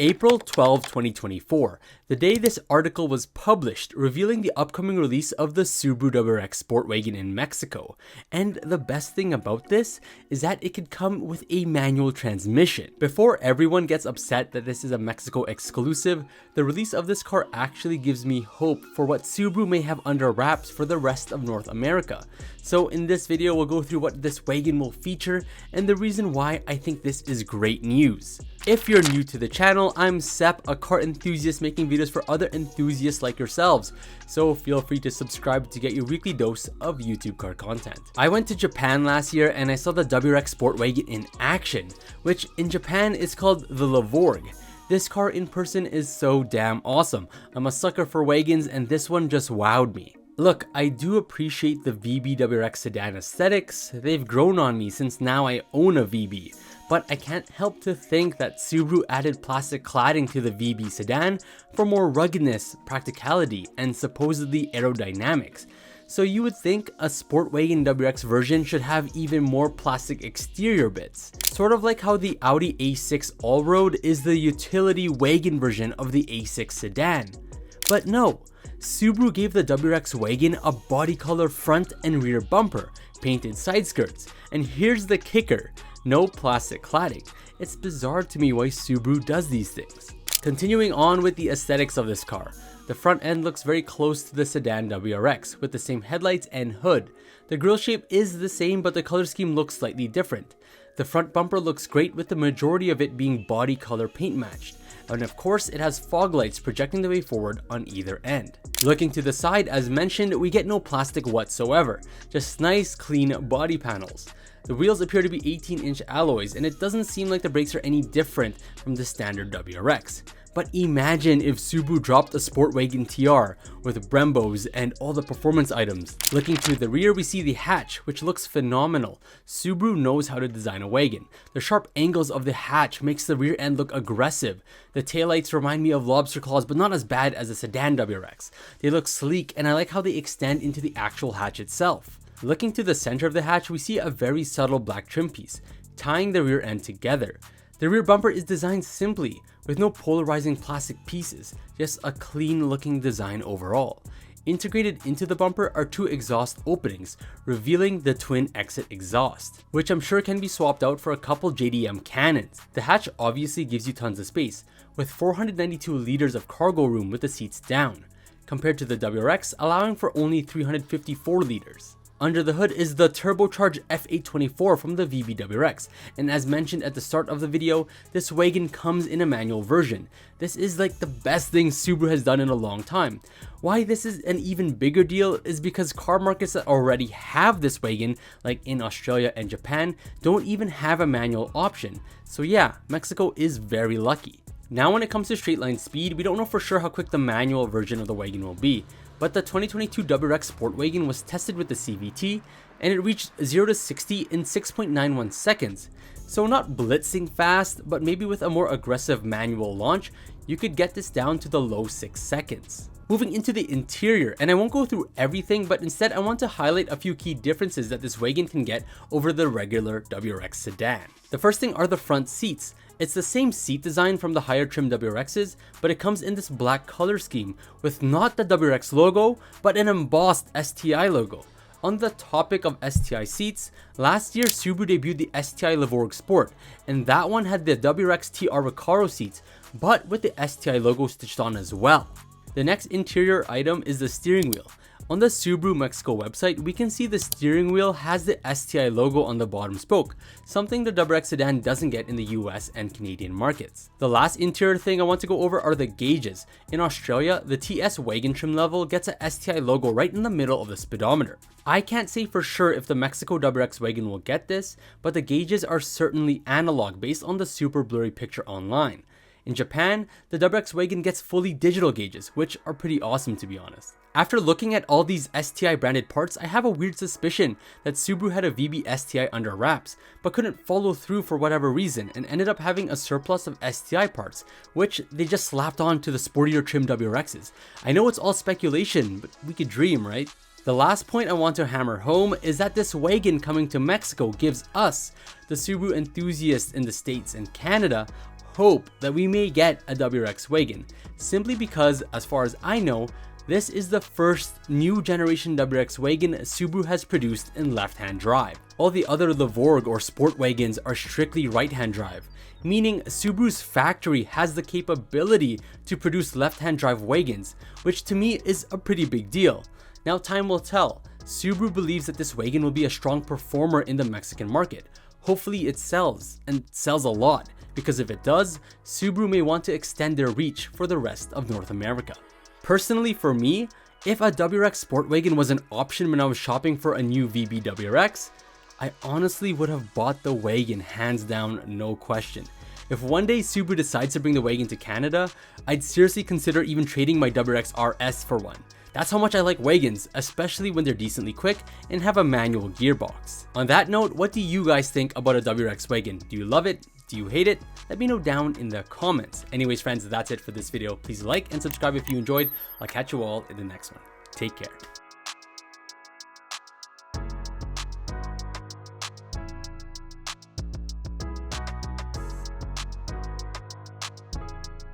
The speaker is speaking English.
April 12, 2024, the day this article was published, revealing the upcoming release of the Subaru WRX Sport Wagon in Mexico. And the best thing about this is that it could come with a manual transmission. Before everyone gets upset that this is a Mexico exclusive, the release of this car actually gives me hope for what Subaru may have under wraps for the rest of North America. So in this video, we'll go through what this wagon will feature and the reason why I think this is great news. If you're new to the channel, I'm Sep, a car enthusiast making videos for other enthusiasts like yourselves, so feel free to subscribe to get your weekly dose of YouTube car content. I went to Japan last year and I saw the WRX Sport Wagon in action, which in Japan is called the Levorg. This car in person is so damn awesome. I'm a sucker for wagons and this one just wowed me. Look, I do appreciate the VB WRX sedan aesthetics. They've grown on me since now I own a VB. But I can't help to think that Subaru added plastic cladding to the VB sedan for more ruggedness, practicality, and supposedly aerodynamics. So you would think a Sport Wagon WRX version should have even more plastic exterior bits. Sort of like how the Audi A6 Allroad is the utility wagon version of the A6 sedan. But no, Subaru gave the WRX wagon a body color front and rear bumper, painted side skirts, and here's the kicker. No plastic cladding. It's bizarre to me why Subaru does these things. Continuing on with the aesthetics of this car. The front end looks very close to the sedan WRX with the same headlights and hood. The grille shape is the same but the color scheme looks slightly different. The front bumper looks great with the majority of it being body color paint matched. And of course it has fog lights projecting the way forward on either end. Looking to the side, as mentioned, we get no plastic whatsoever, just nice clean body panels. The wheels appear to be 18-inch alloys and it doesn't seem like the brakes are any different from the standard WRX. But imagine if Subaru dropped a Sport Wagon TR with Brembos and all the performance items. Looking to the rear, we see the hatch, which looks phenomenal. Subaru knows how to design a wagon. The sharp angles of the hatch makes the rear end look aggressive. The taillights remind me of lobster claws, but not as bad as a sedan WRX. They look sleek and I like how they extend into the actual hatch itself. Looking to the center of the hatch, we see a very subtle black trim piece, tying the rear end together. The rear bumper is designed simply, with no polarizing plastic pieces, just a clean looking design overall. Integrated into the bumper are two exhaust openings, revealing the twin exit exhaust, which I'm sure can be swapped out for a couple JDM cannons. The hatch obviously gives you tons of space, with 492 liters of cargo room with the seats down, compared to the WRX allowing for only 354 liters. Under the hood is the turbocharged F824 from the VB WRX, and as mentioned at the start of the video, this wagon comes in a manual version. This is like the best thing Subaru has done in a long time. Why this is an even bigger deal is because car markets that already have this wagon, like in Australia and Japan, don't even have a manual option. So yeah, Mexico is very lucky. Now when it comes to straight line speed, we don't know for sure how quick the manual version of the wagon will be, but the 2022 WRX Sport Wagon was tested with the CVT and it reached 0 to 60 in 6.91 seconds. So not blitzing fast, but maybe with a more aggressive manual launch, you could get this down to the low 6 seconds. Moving into the interior, and I won't go through everything, but instead I want to highlight a few key differences that this wagon can get over the regular WRX sedan. The first thing are the front seats. It's the same seat design from the higher trim WRXs, but it comes in this black color scheme with not the WRX logo, but an embossed STI logo. On the topic of STI seats, last year Subaru debuted the STI Levorg Sport, and that one had the WRX TR Recaro seats, but with the STI logo stitched on as well. The next interior item is the steering wheel. On the Subaru Mexico website, we can see the steering wheel has the STI logo on the bottom spoke, something the WRX sedan doesn't get in the US and Canadian markets. The last interior thing I want to go over are the gauges. In Australia, the TS wagon trim level gets a STI logo right in the middle of the speedometer. I can't say for sure if the Mexico WRX wagon will get this, but the gauges are certainly analog based on the super blurry picture online. In Japan, the WRX wagon gets fully digital gauges, which are pretty awesome to be honest. After looking at all these STI branded parts, I have a weird suspicion that Subaru had a VB STI under wraps, but couldn't follow through for whatever reason and ended up having a surplus of STI parts, which they just slapped on to the sportier trim WRXs. I know it's all speculation, but we could dream, right? The last point I want to hammer home is that this wagon coming to Mexico gives us, the Subaru enthusiasts in the States and Canada, hope that we may get a WRX wagon, simply because, as far as I know, this is the first new generation WRX wagon Subaru has produced in left-hand drive. All the other Levorg or sport wagons are strictly right-hand drive, meaning Subaru's factory has the capability to produce left-hand drive wagons, which to me is a pretty big deal. Now time will tell. Subaru believes that this wagon will be a strong performer in the Mexican market. Hopefully it sells, and sells a lot, because if it does, Subaru may want to extend their reach for the rest of North America. Personally for me, if a WRX Sport Wagon was an option when I was shopping for a new VB WRX, I honestly would have bought the wagon hands down, no question. If one day Subaru decides to bring the wagon to Canada, I'd seriously consider even trading my WRX RS for one. That's how much I like wagons, especially when they're decently quick and have a manual gearbox. On that note, what do you guys think about a WRX wagon? Do you love it? Do you hate it? Let me know down in the comments. Anyways friends, that's it for this video. Please like and subscribe if you enjoyed. I'll catch you all in the next one. Take care.